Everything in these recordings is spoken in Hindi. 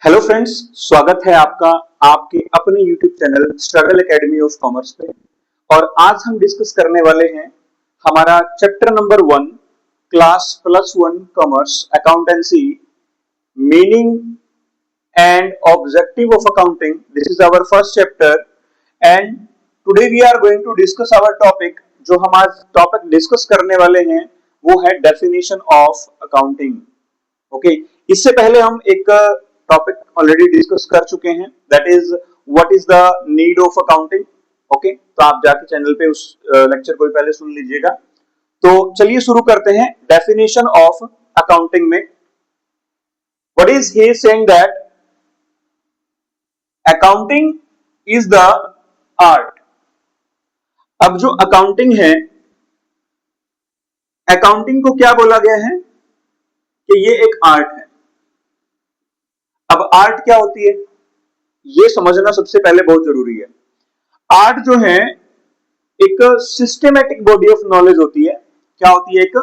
हेलो फ्रेंड्स, स्वागत है आपका आपके अपने YouTube channel struggle academy of commerce पे। और आज हम डिस्कस करने वाले हैं हमारा chapter number 1 class +1 commerce accountancy meaning and objective of accounting. This is our first chapter and today we are going to discuss our topic. जो हम आज टॉपिक डिस्कस करने वाले हैं वो है डेफिनेशन ऑफ अकाउंटिंग। ओके, इससे पहले हम एक टॉपिक ऑलरेडी डिस्कस कर चुके हैं, that is what is the need of accounting. Okay, तो आप जाके चैनल पे उस लेक्चर को पहले सुन लीजिएगा। तो चलिए शुरू करते हैं डेफिनेशन ऑफ अकाउंटिंग में। What is he saying that accounting is the art. अब जो अकाउंटिंग है, अकाउंटिंग को क्या बोला गया है कि ये एक आर्ट है। अब आर्ट क्या होती है ये समझना सबसे पहले बहुत जरूरी है। आर्ट जो है एक सिस्टेमेटिक बॉडी ऑफ नॉलेज होती है। क्या होती है? एक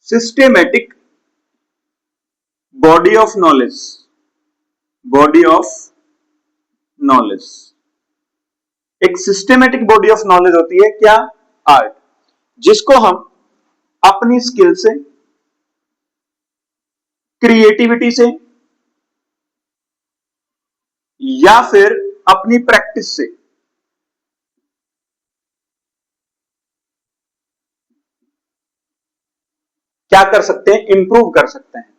systematic body of knowledge. Body of knowledge एक सिस्टेमेटिक बॉडी ऑफ नॉलेज होती है। क्या? आर्ट, जिसको हम अपनी स्किल से, क्रिएटिविटी से या फिर अपनी प्रैक्टिस से क्या कर सकते हैं? इंप्रूव कर सकते हैं।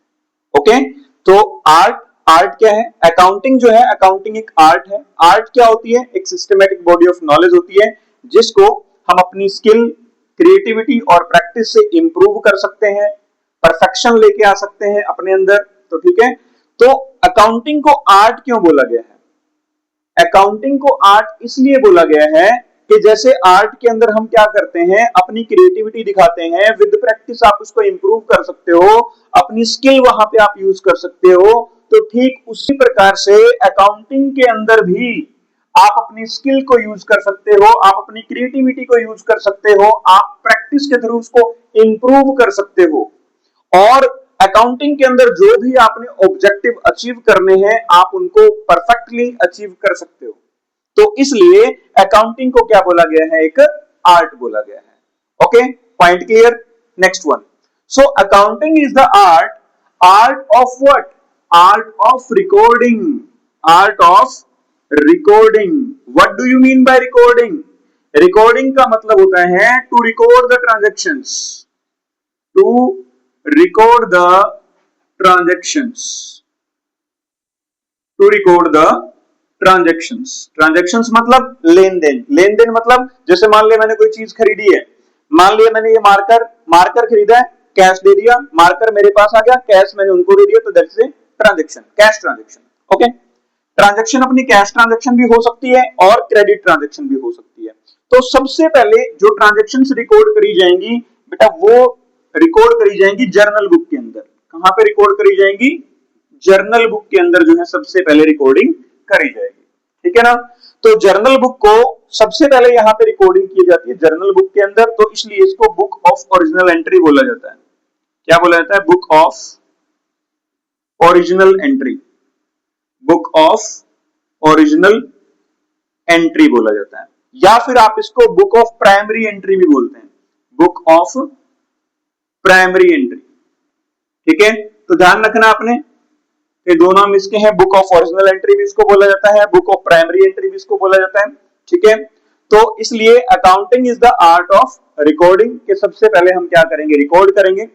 ओके, तो आर्ट क्या है? अकाउंटिंग जो है, अकाउंटिंग एक आर्ट है। आर्ट क्या होती है? एक सिस्टमेटिक बॉडी ऑफ नॉलेज होती है जिसको हम अपनी स्किल, क्रिएटिविटी और प्रैक्टिस से इंप्रूव कर सकते हैं, परफेक्शन लेके आ सकते हैं अपने अंदर। तो ठीक है, तो अकाउंटिंग को आर्ट क्यों बोला गया है? अकाउंटिंग को आर्ट इसलिए बोला गया है कि जैसे आर्ट के अंदर हम क्या करते हैं, अपनी क्रिएटिविटी दिखाते हैं, विद प्रैक्टिस आप उसको इंप्रूव कर सकते हो, अपनी स्किल वहां पे आप यूज कर सकते हो। तो ठीक उसी प्रकार से अकाउंटिंग के अंदर भी आप अपनी स्किल को यूज कर सकते हो, आप अपनी क्रिएटिविटी को यूज कर सकते हो, आप प्रैक्टिस के थ्रू उसको इंप्रूव कर सकते हो। और अकाउंटिंग के अंदर जो भी आपने ऑब्जेक्टिव अचीव करने हैं, आप उनको परफेक्टली अचीव कर सकते हो। तो इसलिए अकाउंटिंग को क्या बोला गया है? एक आर्ट बोला गया है। Okay, point clear? Next one. So accounting is the art of what? Art of recording. Art of recording. What do you mean by recording? Recording का मतलब होता है to record the transactions. To record the transactions। to record the transactions मतलब लेन देन। लेन देन मतलब जैसे मान लिया मैंने कोई चीज खरीदी है, मान लिया मैंने ये मार्कर खरीदा है, कैश दे दिया, मार्कर मेरे पास आ गया, कैश मैंने उनको दे दिया, तो that's a transaction, cash transaction. Okay, transaction अपनी कैश ट्रांजैक्शन भी हो सकती है और क्रेडिट ट्रांजैक्शन भी हो सकती है। तो सबसे पहले जो ट्रांजैक्शंस रिकॉर्ड करी जाएंगी बेटा, वो रिकॉर्ड करी जाएंगी जर्नल बुक के अंदर। कहां पे रिकॉर्ड करी जाएंगी? जर्नल बुक के अंदर जो है सबसे पहले रिकॉर्डिंग करी जाएगी। ठीक है ना? तो जर्नल बुक को सबसे पहले यहां पे रिकॉर्डिंग की जाती है जर्नल बुक के अंदर, तो इसलिए इसको बुक ऑफ ओरिजिनल एंट्री बोला जाता है। क्या बोला जाता है? Book of original entry. Book of original entry बोला जाता है, या फिर आप इसको बुक ऑफ प्राइमरी एंट्री भी बोलते हैं। Book of primary entry. ठीक है, तो ध्यान रखना आपने कि दोनों हम इसके हैं। बुक ऑफ ओरिजिनल एंट्री भी इसको बोला जाता है, बुक ऑफ प्राइमरी एंट्री भी इसको बोला जाता है। ठीक है, तो इसलिए accounting is the art of recording के सबसे पहले हम क्या करेंगे? रिकॉर्ड करेंगे।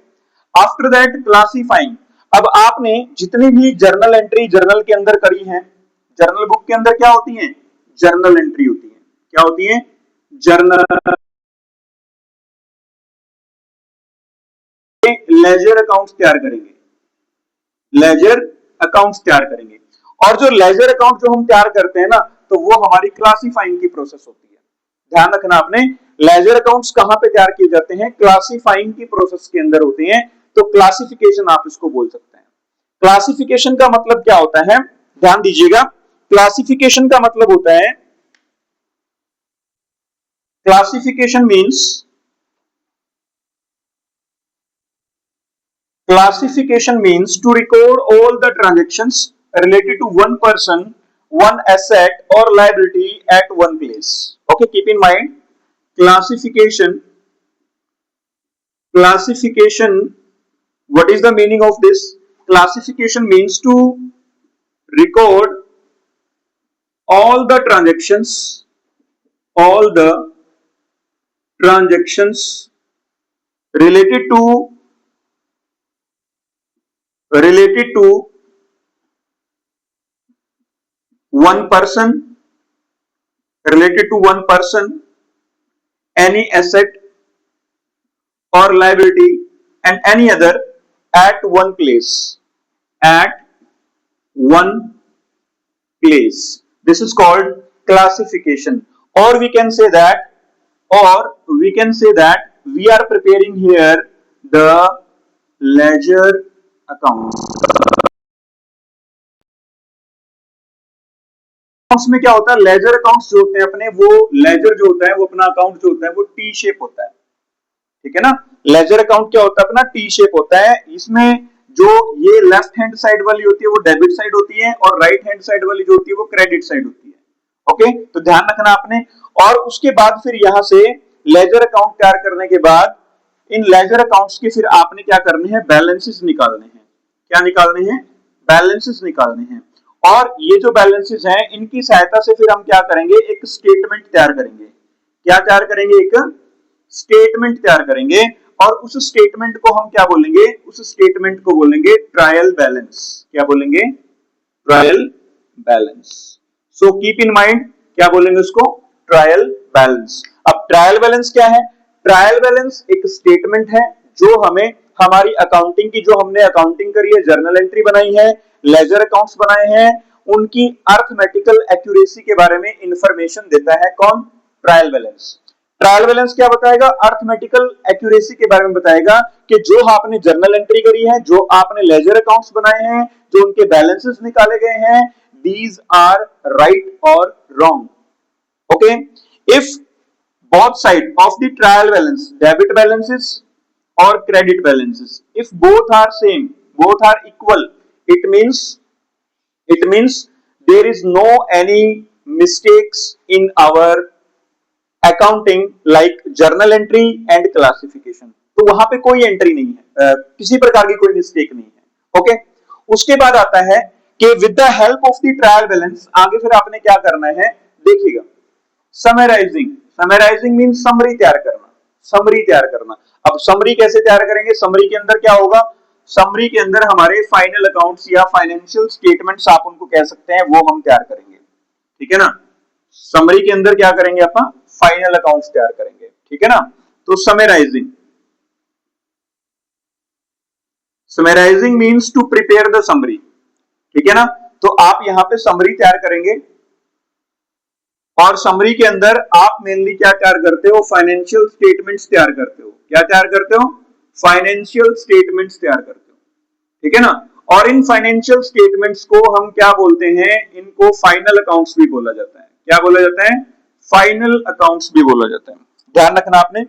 After that classifying. अब आपने जितनी भी जर्नल एंट्री जर्नल के अंदर करी है, जर्नल बुक के अंदर क्या होती है? जर्नल एंट्री होती है। क्या होती है? जर्नल। लेजर अकाउंट्स तैयार करेंगे, लेजर अकाउंट्स तैयार करेंगे। और जो लेजर अकाउंट जो हम तैयार करते हैं ना, तो वो हमारी क्लासिफाइंग की प्रोसेस होती है। ध्यान रखना आपने, लेजर अकाउंट्स कहां पे तैयार किए जाते हैं? क्लासिफाइंग की प्रोसेस के अंदर होते हैं। तो क्लासिफिकेशन आप इसको बोल सकते हैं। क्लासिफिकेशन का मतलब क्या होता है? ध्यान दीजिएगा, क्लासिफिकेशन का मतलब होता है, classification means Classification means to record all the transactions related to one person, one asset or liability at one place. Okay, keep in mind classification. Classification, what is the meaning of this? Classification means to record all the transactions related to one person, any asset or liability and any other at one place. At one place. This is called classification. Or we can say that, we are preparing here the ledger accounts. Accounts में क्या होता है, लेजर अकाउंट्स जो होते हैं अपने, वो लेजर जो होता है वो अपना अकाउंट जो होता है वो टी शेप होता है, ठीक है ना। लेजर अकाउंट क्या होता है अपना, टी शेप होता है। इसमें जो ये लेफ्ट हैंड साइड वाली होती है वो डेबिट साइड होती है और राइट हैंड साइड वाली जो होती है वो क्रेडिट साइड होती है। ओके, तो ध्यान रखना आपने। और उसके बाद फिर यहां से लेजर अकाउंट तैयार करने के बाद इन लेजर अकाउंट्स के फिर आपने क्या करने हैं, बैलेंसेस निकालने हैं। क्या निकालने हैं, बैलेंसेस निकालने हैं। और ये जो बैलेंसेस हैं इनकी सहायता से फिर हम क्या करेंगे, एक स्टेटमेंट तैयार करेंगे। क्या तैयार करेंगे, एक स्टेटमेंट तैयार करेंगे। और उस स्टेटमेंट को हम क्या बोलेंगे, उस स्टेटमेंट को बोलेंगे ट्रायल बैलेंस। क्या बोलेंगे, trial balance. So keep in mind, क्या बोलेंगे उसको, ट्रायल बैलेंस। अब ट्रायल बैलेंस क्या है, ट्रायल बैलेंस एक स्टेटमेंट है जो हमें हमारी अकाउंटिंग की, जो हमने अकाउंटिंग करी है, जर्नल एंट्री बनाई है, लेजर अकाउंट्स बनाए हैं, उनकी अर्थमेटिकल एक्यूरेसी के बारे में इंफॉर्मेशन देता है। कौन, ट्रायल बैलेंस। ट्रायल बैलेंस क्या बताएगा, अर्थमेटिकल एक्यूरेसी के बारे में बताएगा कि जो आपने जर्नल एंट्री करी है, जो आपने लेजर अकाउंट्स बनाए हैं, जो उनके बैलेंसेस निकाले गए हैं, these are right or wrong. Okay, if both side of the trial balance, debit balances or credit balances, if both are same, both are equal, it means there is no any mistakes in our accounting like journal entry and classification. तो वहां पे कोई एंट्री नहीं है, किसी प्रकार की कोई मिस्टेक नहीं है। ओके, उसके बाद आता है कि with the help of the trial balance, आगे फिर आपने क्या करना है, देखिएगा, समराइजिंग। समराइजिंग मींस समरी तैयार करना, समरी तैयार करना। अब समरी कैसे तैयार करेंगे, समरी के अंदर क्या होगा, समरी के अंदर हमारे फाइनल अकाउंट्स या फाइनेंशियल स्टेटमेंट्स आप उनको कह सकते हैं, वो हम तैयार करेंगे, ठीक है ना। समरी के अंदर क्या करेंगे अपन, फाइनल अकाउंट्स तैयार करेंगे, ठीक है ना। तो summarising, summarising means to prepare the summary, ठीक है ना। तो आप यहां पे समरी तैयार करेंगे और समरी के अंदर आप मेनली क्या तैयार करते हो, फाइनेंशियल स्टेटमेंट्स तैयार करते हो। क्या तैयार करते हो, फाइनेंशियल स्टेटमेंट्स तैयार करते हो, ठीक है ना। और इन फाइनेंशियल स्टेटमेंट्स को हम क्या बोलते हैं, इनको फाइनल अकाउंट्स भी बोला जाता है। क्या बोला जाता है, फाइनल अकाउंट्स भी बोला जाता है। ध्यान रखना आपने,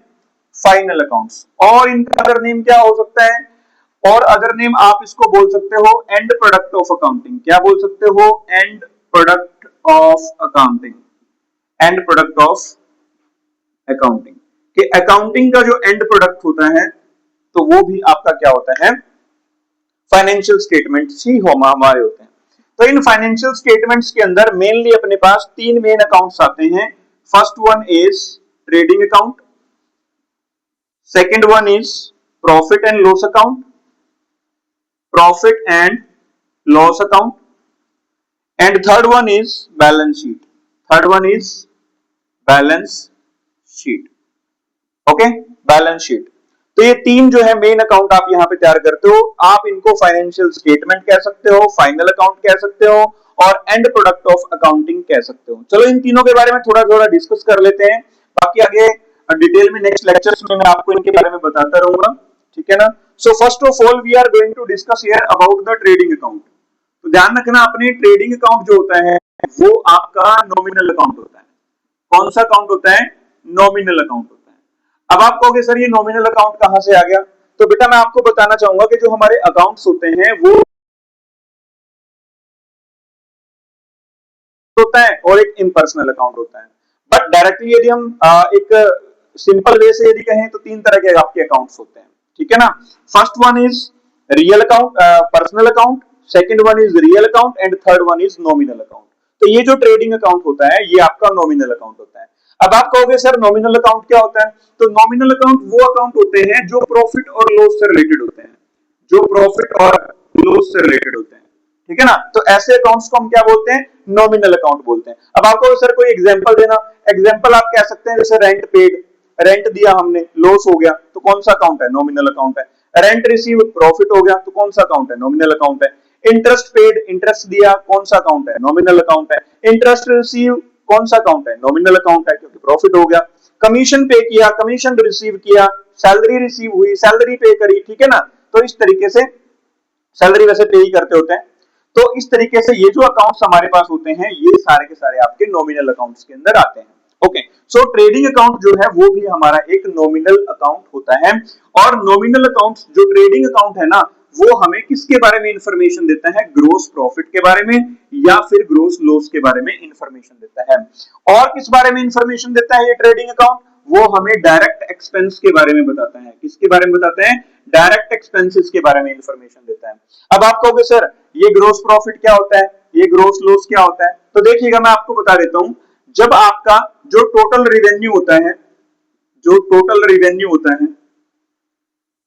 फाइनल अकाउंट्स। और इनका अदर नेम क्या हो सकता है, और अदर नेम आप इसको बोल सकते हो एंड प्रोडक्ट ऑफ अकाउंटिंग। क्या बोल सकते हो, and product of accounting, and product of accounting. कि अकाउंटिंग का जो एंड प्रोडक्ट होता है तो वो भी आपका क्या होता है, फाइनेंशियल स्टेटमेंट्स ही हमारे होते हैं। तो इन फाइनेंशियल स्टेटमेंट्स के अंदर मेनली अपने पास तीन मेन अकाउंट्स आते हैं। First one is trading account, second one is profit and loss account, profit and loss account, and third one is balance sheet, third one is balance sheet. Okay, balance sheet. तो ये तीन जो है मेन अकाउंट आप यहां पे तैयार करते हो। आप इनको फाइनेंशियल स्टेटमेंट कह सकते हो, फाइनल अकाउंट कह सकते हो और एंड प्रोडक्ट ऑफ अकाउंटिंग कह सकते हो। चलो इन तीनों के बारे में थोड़ा थोड़ा डिस्कस कर लेते हैं, बाकी आगे डिटेल में नेक्स्ट लेक्चर्स में मैं आपको इनके बारे में बताता रहूंगा, ठीक है ना। So first of all we are going to discuss here about the trading account. तो ध्यान रखना अपने, ट्रेडिंग अकाउंट जो होता है वो आपका नॉमिनल अकाउंट होता है। कौन सा अकाउंट होता है, नॉमिनल अकाउंट होता है। अब आप कहोगे सर ये नॉमिनल अकाउंट कहां से आ गया, तो बेटा मैं आपको बताना चाहूंगा कि जो हमारे अकाउंट्स होते हैं वो होता है और एक इम्पर्सनल अकाउंट होता है। बट डायरेक्टली यदि हम एक सिंपल वे से यदि कहें तो तीन तरह के आपके अकाउंट्स होते हैं, ठीक है ना। First one is real account, personal account, second one is real account and third one is nominal account. तो ये जो ट्रेडिंग अकाउंट होता है ये आपका नॉमिनल अकाउंट होता है। अब आप कहोगे सर नॉमिनल अकाउंट क्या होता है, तो नॉमिनल अकाउंट वो अकाउंट होते हैं जो प्रॉफिट और लॉस से रिलेटेड होते हैं, जो प्रॉफिट और लॉस से रिलेटेड होते हैं, ठीक है ना। तो ऐसे अकाउंट्स को हम क्या बोलते हैं, नॉमिनल अकाउंट बोलते हैं। अब आपको सर कोई एग्जांपल देना, एग्जांपल आप कह सकते हैं जैसे रेंट पेड, रेंट दिया हमने लॉस हो गया तो कौन सा अकाउंट है, नॉमिनल अकाउंट है। रेंट रिसीव प्रॉफिट हो गया तो कौन सा अकाउंट है, नॉमिनल अकाउंट है। इंटरेस्ट पेड, इंटरेस्ट दिया कौन सा अकाउंट है, नॉमिनल अकाउंट है। इंटरेस्ट रिसीव कौन सा अकाउंट है, नॉमिनल अकाउंट है क्योंकि प्रॉफिट हो गया। कमीशन पे किया, कमीशन रिसीव किया, सैलरी रिसीव हुई, सैलरी पे करी, ठीक है ना। तो इस तरीके से सैलरी वैसे पे ही करते होते हैं। तो इस तरीके से ये जो अकाउंट्स हमारे पास होते हैं ये सारे के सारे आपके नॉमिनल अकाउंट्स के अंदर आते हैं। ओके, सो ट्रेडिंग अकाउंट जो है वो भी हमारा एक नॉमिनल अकाउंट होता है। और नॉमिनल अकाउंट जो ट्रेडिंग अकाउंट है ना वो हमें किसके बारे में इंफॉर्मेशन देता है, ग्रोस प्रॉफिट के बारे में या फिर ग्रोस लॉस के बारे में इंफॉर्मेशन देता है। और किस बारे में इंफॉर्मेशन देता है ये ट्रेडिंग अकाउंट, वो हमें डायरेक्ट एक्सपेंस के बारे में बताता है। किसके बारे में बताते हैं, डायरेक्ट एक्सपेंसेस के बारे में इंफॉर्मेशन देता है। अब आप कहोगे सर ये ग्रोस प्रॉफिट क्या होता है, ये ग्रोस लॉस क्या होता है, तो देखिएगा मैं आपको बता देता हूं। जब आपका जो टोटल रिवेन्यू होता है, जो टोटल रिवेन्यू होता है,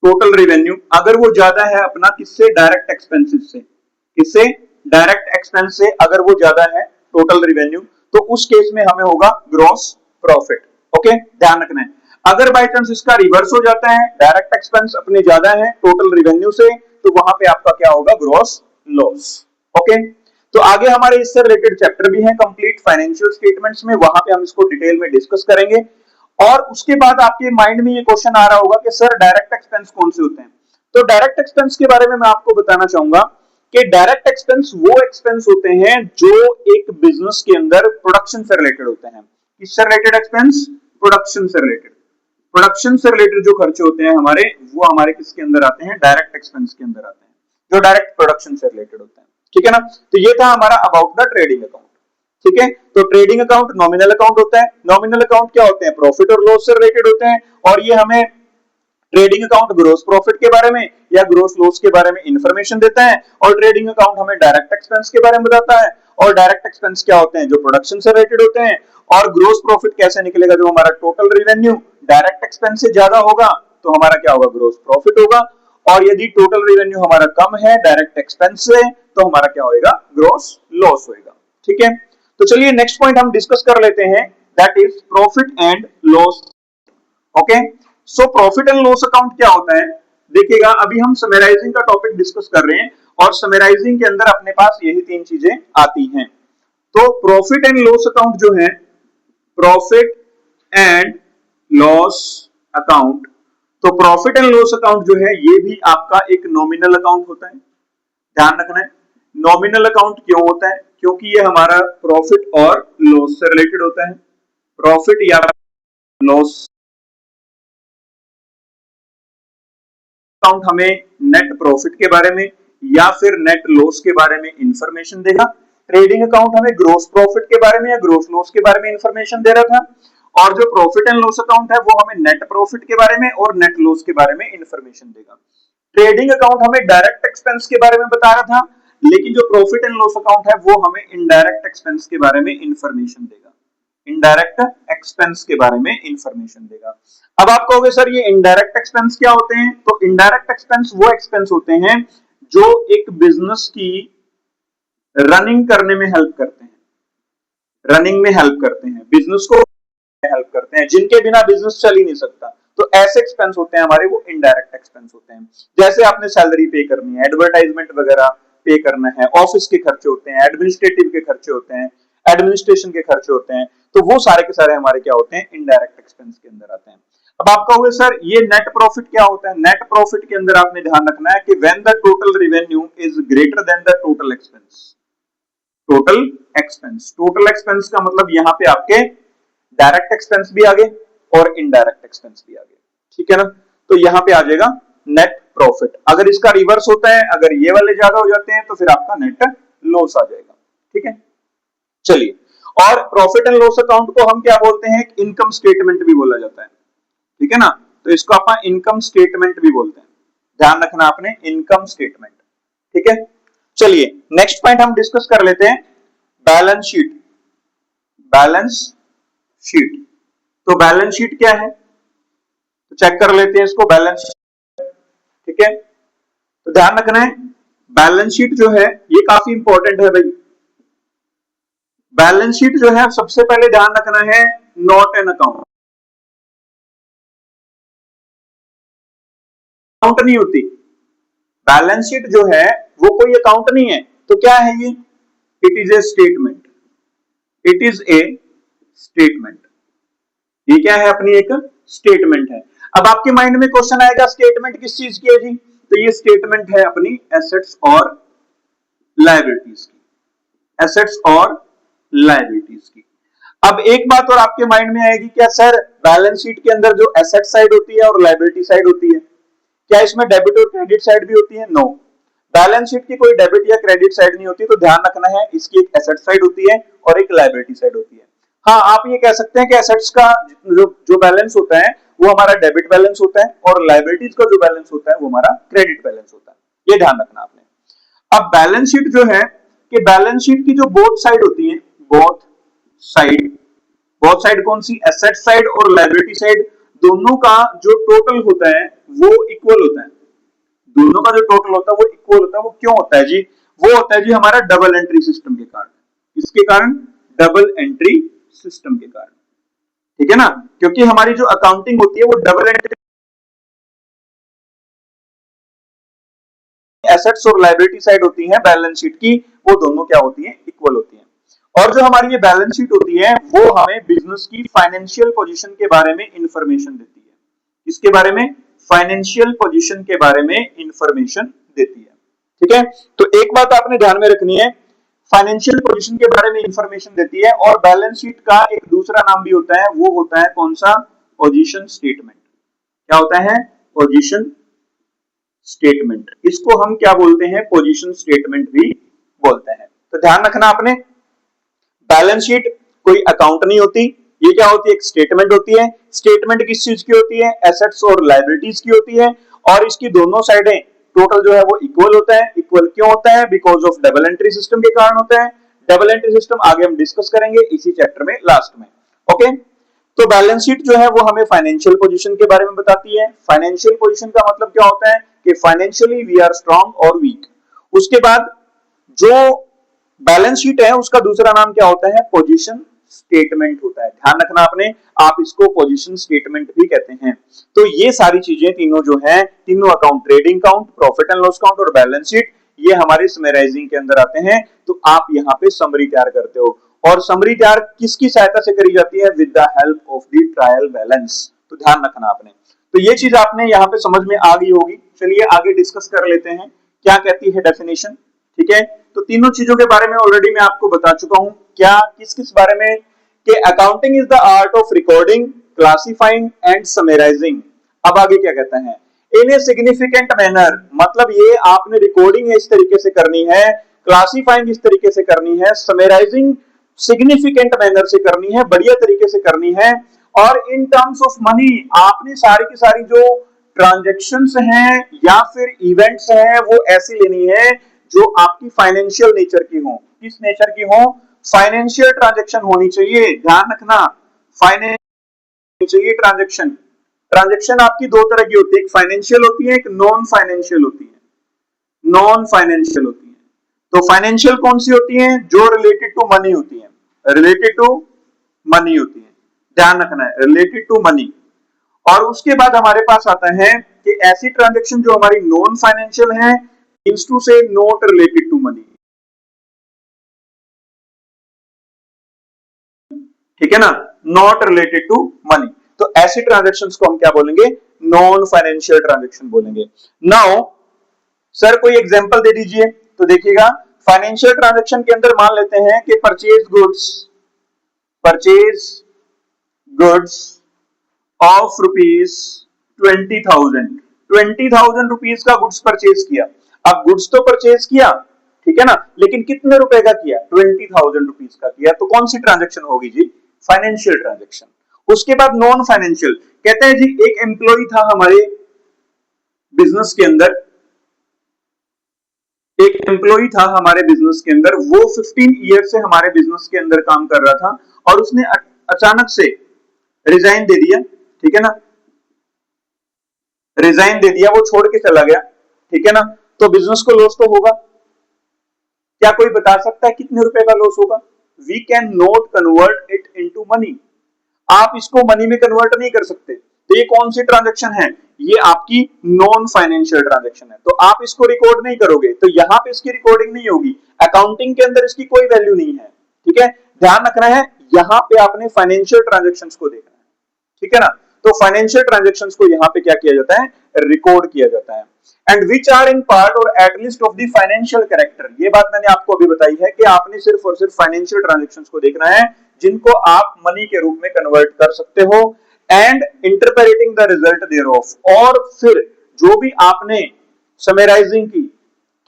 टोटल रिवेन्यू अगर वो ज्यादा है अपना किससे, डायरेक्ट एक्सपेंसेस से, किससे, डायरेक्ट एक्सपेंस से अगर वो ज्यादा है टोटल रिवेन्यू तो उस केस में हमें होगा ग्रॉस प्रॉफिट। ओके, ध्यान रखना है। अगर बाय चांस इसका रिवर्स हो जाता है, डायरेक्ट एक्सपेंस अपने ज्यादा है टोटल रिवेन्यू से, तो वहां पे आपका क्या होगा, ग्रॉस लॉस। ओके, तो आगे हमारे इससे रिलेटेड चैप्टर भी हैं कंप्लीट फाइनेंशियल स्टेटमेंट्स में, वहां पे हम इसको डिटेल में डिस्कस करेंगे। और उसके बाद आपके माइंड में ये क्वेश्चन आ रहा होगा कि सर डायरेक्ट एक्सपेंस कौन से होते हैं। तो डायरेक्ट एक्सपेंस के बारे में मैं आपको बताना चाहूंगा कि डायरेक्ट एक्सपेंस वो एक्सपेंस होते हैं जो एक बिजनेस के अंदर प्रोडक्शन से रिलेटेड होते हैं। किससे रिलेटेड एक्सपेंस, प्रोडक्शन से रिलेटेड। प्रोडक्शन से रिलेटेड जो खर्चे होते हैं हमारे, वो हमारे किसके अंदर आते हैं, डायरेक्ट एक्सपेंस के अंदर आते हैं, जो डायरेक्ट प्रोडक्शन से रिलेटेड होते हैं, ठीक है ना। तो ये था हमारा अबाउट द ट्रेडिंग अकाउंट, ठीक है। तो ट्रेडिंग अकाउंट नॉमिनल अकाउंट होता है। नॉमिनल अकाउंट क्या होते हैं, प्रॉफिट और लॉस से रिलेटेड होते हैं। और ये हमें ट्रेडिंग अकाउंट ग्रोस प्रॉफिट के बारे में या ग्रोस लॉस के बारे में इंफॉर्मेशन देता है। और ट्रेडिंग अकाउंट हमें डायरेक्ट एक्सपेंस के बारे में बताता है। और डायरेक्ट एक्सपेंस क्या होते हैं, जो प्रोडक्शन से रिलेटेड होते हैं। और ग्रोस प्रॉफिट कैसे निकलेगा, जो हमारा टोटल रिवेन्यू डायरेक्ट एक्सपेंस से ज्यादा होगा तो हमारा क्या होगा, ग्रोस प्रॉफिट होगा। और यदि टोटल रिवेन्यू हमारा कम है डायरेक्ट एक्सपेंस से तो हमारा क्या होगा, ग्रोस लॉस होगा, ठीक है। तो चलिए नेक्स्ट पॉइंट हम डिस्कस कर लेते हैं, that is profit and loss. Okay, so profit and loss account क्या होता है, देखिएगा अभी हम समराइजिंग का टॉपिक डिस्कस कर रहे हैं और समराइजिंग के अंदर अपने पास यही तीन चीजें आती हैं। तो प्रॉफिट एंड लॉस अकाउंट जो है, प्रॉफिट एंड लॉस अकाउंट, तो प्रॉफिट एंड लॉस अकाउंट जो है ये भी आपका एक नॉमिनल अकाउंट होता है। ध्यान रखना है, नॉमिनल अकाउंट क्यों होता है, क्योंकि ये हमारा प्रॉफिट और लॉस से रिलेटेड होता है। प्रॉफिट या लॉस अकाउंट हमें नेट प्रॉफिट के बारे में या फिर नेट लॉस के बारे में इंफॉर्मेशन देगा। ट्रेडिंग अकाउंट हमें ग्रोस प्रॉफिट के बारे में या ग्रोस लॉस के बारे में इंफॉर्मेशन दे रहा था। और जो प्रॉफिट एंड लॉस अकाउंट है वो हमें नेट प्रॉफिट के बारे में और नेट लॉस के बारे में इंफॉर्मेशन देगा। ट्रेडिंग अकाउंट हमें डायरेक्ट एक्सपेंस के बारे में बता रहा था, लेकिन जो प्रॉफिट एंड लॉस अकाउंट है वो हमें इनडायरेक्ट एक्सपेंस के बारे में इंफॉर्मेशन देगा, इनडायरेक्ट एक्सपेंस के बारे में इंफॉर्मेशन देगा। अब आप कहोगे सर ये इनडायरेक्ट एक्सपेंस क्या होते हैं, तो इनडायरेक्ट एक्सपेंस वो एक्सपेंस होते हैं जो एक बिजनेस की रनिंग करने में हेल्प करते हैं, रनिंग में हेल्प करते हैं, बिजनेस को हेल्प करते हैं, जिनके बिना बिजनेस चल ही नहीं सकता। तो ऐसे एक्सपेंस होते हैं हमारे, वो इनडायरेक्ट एक्सपेंस होते हैं। जैसे आपने सैलरी पे करनी है, एडवर्टाइजमेंट वगैरह पे करना है, ऑफिस के खर्चे होते हैं, एडमिनिस्ट्रेटिव के खर्चे होते हैं, एडमिनिस्ट्रेशन के खर्चे होते हैं, तो वो सारे के सारे हमारे क्या होते हैं, इनडायरेक्ट एक्सपेंस के अंदर आते हैं। अब आप कहोगे सर ये नेट प्रॉफिट क्या होता है, नेट प्रॉफिट के अंदर आपने ध्यान रखना है कि when the total revenue is greater than the total expense. Total expense, total expense का मतलब यहां पे आपके डायरेक्ट एक्सपेंस भी आगे और इनडायरेक्ट एक्सपेंस भी आगे, ठीक है ना। तो यहां पे आ जाएगा नेट प्रॉफिट। अगर इसका रिवर्स होता है, अगर ये वाले ज्यादा हो जाते हैं तो फिर आपका नेट लॉस आ जाएगा। ठीक है, चलिए, और प्रॉफिट एंड लॉस अकाउंट को हम क्या बोलते हैं, इनकम स्टेटमेंट भी बोला जाता है। ठीक है ना, तो इसको आप इनकम स्टेटमेंट भी बोलते हैं, ध्यान रखना आपने, इनकम स्टेटमेंट। ठीक है, चलिए नेक्स्ट पॉइंट हम डिस्कस कर लेते हैं, बैलेंस शीट। बैलेंस शीट, तो बैलेंस शीट क्या है, तो चेक कर लेते हैं इसको, बैलेंस। ठीक है, तो ध्यान रखना है, बैलेंस शीट जो है ये काफी इंपॉर्टेंट है भाई। बैलेंस शीट जो है सबसे पहले ध्यान रखना है, नॉट एन अकाउंट, अकाउंट नहीं होती। बैलेंस शीट जो है वो कोई अकाउंट नहीं है, तो क्या है ये, it is a statement, it is a statement. ये क्या है, अपनी एक स्टेटमेंट है। अब आपके माइंड में क्वेश्चन आएगा, स्टेटमेंट किस चीज की है जी, तो ये स्टेटमेंट है अपनी एसेट्स और लायबिलिटीज की, एसेट्स और लायबिलिटीज की। अब एक बात और आपके माइंड में आएगी, क्या सर बैलेंस शीट के अंदर जो एसेट साइड होती है और लायबिलिटी साइड होती है, क्या इसमें डेबिट और क्रेडिट साइड भी होती है? नो, बैलेंस शीट की कोई डेबिट या क्रेडिट साइड नहीं होती। तो ध्यान रखना है, इसकी एक एसेट साइड होती है और एक लायबिलिटी साइड होती है। हाँ, आप ये कह सकते हैं कि एसेट्स का जो बैलेंस होता है वो हमारा डेबिट बैलेंस होता है और लायबिलिटीज का जो बैलेंस होता है वो हमारा क्रेडिट बैलेंस होता है, ये ध्यान रखना आपने। अब बैलेंस शीट जो है, कि बैलेंस शीट की जो बोथ साइड होती है, बोथ साइड, बोथ साइड कौन सी, एसेट साइड और लायबिलिटी साइड, दोनों का जो टोटल होता है वो इक्वल होता है। दोनों का जो टोटल होता है वो इक्वल होता है। वो क्यों होता है जी, वो होता है जी हमारा डबल एंट्री सिस्टम के कारण। इसके कारण, डबल एंट्री सिस्टम के कारण। ठीक है ना, क्योंकि हमारी जो अकाउंटिंग होती है वो डबल एंट्री, एसेट्स और लायबिलिटी साइड होती है बैलेंस शीट की, वो दोनों क्या होती है, इक्वल होती है। और जो हमारी ये बैलेंस शीट होती है वो हमें बिजनेस की फाइनेंशियल पोजीशन के बारे में इंफॉर्मेशन देती है। इसके बारे में, फाइनेंशियल पोजीशन के बारे में इंफॉर्मेशन देती है। ठीक है, तो एक बात आपने ध्यान में रखनी है, फाइनेंशियल पोजीशन के बारे में इंफॉर्मेशन देती है। और बैलेंस शीट का एक दूसरा नाम भी होता है, वो होता है कौन सा, पोजीशन स्टेटमेंट। क्या होता है, पोजीशन स्टेटमेंट। इसको हम क्या बोलते हैं, पोजीशन स्टेटमेंट भी बोलते हैं। तो ध्यान रखना आपने, बैलेंस शीट कोई अकाउंट नहीं होती, ये क्या होती है, एक स्टेटमेंट होती है। स्टेटमेंट किस चीज की होती है, एसेट्स और लायबिलिटीज की होती है। और इसकी दोनों साइडें टोटल जो है वो इक्वल होता है। इक्वल क्यों होता है, because of double entry system के कारण होता है। डबल एंट्री सिस्टम आगे हम डिस्कस करेंगे इसी चैप्टर में लास्ट में। ओके, तो बैलेंस शीट जो है वो हमें फाइनेंशियल पोजीशन के बारे में बताती है। फाइनेंशियल पोजीशन का मतलब क्या होता है कि फाइनेंशियली वी आर स्ट्रांग और वीक। उसके बाद जो बैलेंस शीट है उसका दूसरा नाम क्या होता है, पोजीशन स्टेटमेंट होता है। ध्यान रखना आपने, आप इसको पोजीशन स्टेटमेंट भी कहते हैं। तो ये सारी चीजें तीनों जो हैं, तीनों account, trading account, profit and loss account और बैलेंस शीट, ये हमारे समराइजिंग के अंदर आते हैं। तो आप यहाँ पे समरी तैयार करते हो, और समरी तैयार किसकी सहायता से करी जाती है, with the help of the trial balance. तो ध्यान रखना आपने, तो ये चीज आपने यहाँ पे समझ में आ गई होगी। चलिए आगे डिस्कस कर लेते हैं, क्या कहती है डेफिनेशन। ठीक है, तो तीनों चीजों के बारे में ऑलरेडी मैं आपको बता चुका हूं। क्या, किस किस बारे में, कि accounting is the art of recording, classifying and summarising. अब आगे क्या कहता है, इन ए सिग्निफिकेंट मैनर, मतलब ये आपने रिकॉर्डिंग इस तरीके से करनी है, क्लासिफाइंग इस तरीके से करनी है, समराइजिंग सिग्निफिकेंट मैनर से करनी है, बढ़िया तरीके से करनी है। और इन टर्म्स ऑफ मनी, आपने सारी की सारी जो ट्रांजैक्शंस हैं या फिर इवेंट्स हैं वो ऐसी लेनी है जो आपकी फाइनेंशियल नेचर की हो। किस नेचर की हो, फाइनेंशियल ट्रांजैक्शन होनी चाहिए। ध्यान रखना, फाइनेंशियल चाहिए ट्रांजैक्शन। ट्रांजैक्शन आपकी दो तरह की होती है, एक फाइनेंशियल होती है, एक नॉन फाइनेंशियल होती है। नॉन फाइनेंशियल होती है, तो फाइनेंशियल कौन सी होती है, जो रिलेटेड टू मनी होती है, रिलेटेड टू मनी होती है। ध्यान रखना है, रिलेटेड टू मनी। और उसके बाद हमारे पास आता है कि ऐसी ट्रांजैक्शन जो हमारी नॉन फाइनेंशियल है, मींस टू से नॉट रिलेटेड टू मनी। ठीक है ना, नॉट रिलेटेड टू मनी। तो ऐसी ट्रांजैक्शंस को हम क्या बोलेंगे, नॉन फाइनेंशियल ट्रांजैक्शन बोलेंगे। नाउ सर कोई एग्जांपल दे दीजिए, तो देखिएगा फाइनेंशियल ट्रांजैक्शन के अंदर मान लेते हैं कि purchase goods of rupees 20,000, 20,000 rupees का गुड्स परचेज किया। अब गुड्स तो परचेज किया, ठीक है ना, लेकिन कितने रुपए का किया? 20,000 रुपीज का किया। तो कौन सी ट्रांजेक्शन होगी जी? Financial transaction. उसके बाद नॉन फाइनेंशियल, कहते हैं जी एक एम्प्लॉय था हमारे बिजनेस के अंदर, एक एम्प्लॉय था हमारे बिजनेस के अंदर, वो 15 ईयर से हमारे बिजनेस के अंदर काम कर रहा था और उसने अचानक से रिजाइन दे दिया, ठीक है ना, रिजाइन दे दिया, वो छोड़ के चला गया, ठीक है ना, तो बिजनेस को लॉस तो होगा। क्या कोई बता सकता है कितने रुपए का लॉस होगा? We can not convert it into money. आप इसको मनी में कन्वर्ट नहीं कर सकते। तो ये कौन सी ट्रांजैक्शन है? ये आपकी नॉन फाइनेंशियल ट्रांजैक्शन है। तो आप इसको रिकॉर्ड नहीं करोगे, तो यहां पे इसकी रिकॉर्डिंग नहीं होगी। अकाउंटिंग के अंदर इसकी कोई वैल्यू नहीं है, ठीक है। ध्यान रखना है, यहां पे आपने फाइनेंशियल ट्रांजैक्शंस को देखना है, ठीक है ना। तो फाइनेंशियल ट्रांजैक्शंस को यहां पे क्या किया जाता है? रिकॉर्ड किया जाता है। And which are in part और at least of the financial character. ये बात मैंने आपको अभी बताई है कि आपने सिर्फ और सिर्फ फाइनेंशियल ट्रांजैक्शंस को देखना है जिनको आप मनी के रूप में कन्वर्ट कर सकते हो। And interpreting the result thereof, और फिर जो भी आपने समराइजिंग की,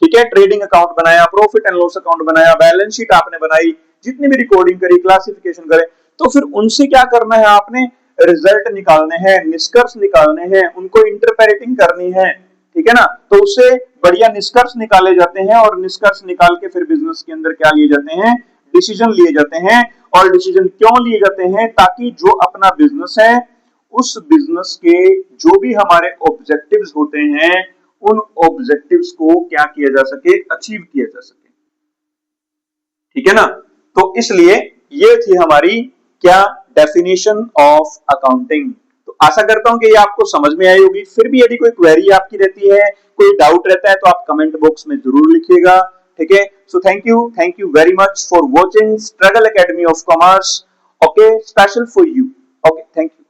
ठीक है, ट्रेडिंग अकाउंट बनाया, प्रॉफिट एंड लॉस अकाउंट बनाया, बैलेंस शीट आपने बनाई, जितनी भी रिकॉर्डिंग करी, क्लासिफिकेशन करे, तो फिर उनसे क्या करना है? आपने रिजल्ट निकालने हैं, निष्कर्ष निकालने हैं, उनको इंटरप्रेटिंग करनी है, ठीक है ना। तो उससे बढ़िया निष्कर्ष निकाले जाते हैं और निष्कर्ष निकाल के फिर बिजनेस के अंदर क्या लिए जाते हैं? डिसीजन लिए जाते हैं। और डिसीजन क्यों लिए जाते हैं? ताकि जो अपना बिजनेस है, उस बिजनेस के जो भी हमारे ऑब्जेक्टिव्स होते हैं, उन ऑब्जेक्टिव्स को क्या किया जा सके? अचीव किया जा सके, ठीक है ना। तो इसलिए ये थी हमारी क्या? Definition of accounting. तो आशा करता हूं कि ये आपको समझ में आई होगी। फिर भी यदि कोई क्वेरी आपकी रहती है, कोई डाउट रहता है, तो आप कमेंट बॉक्स में जरूर लिखिएगा, ठीक है। So thank you very much for watching struggle academy of commerce, okay, special for you, okay, thank you.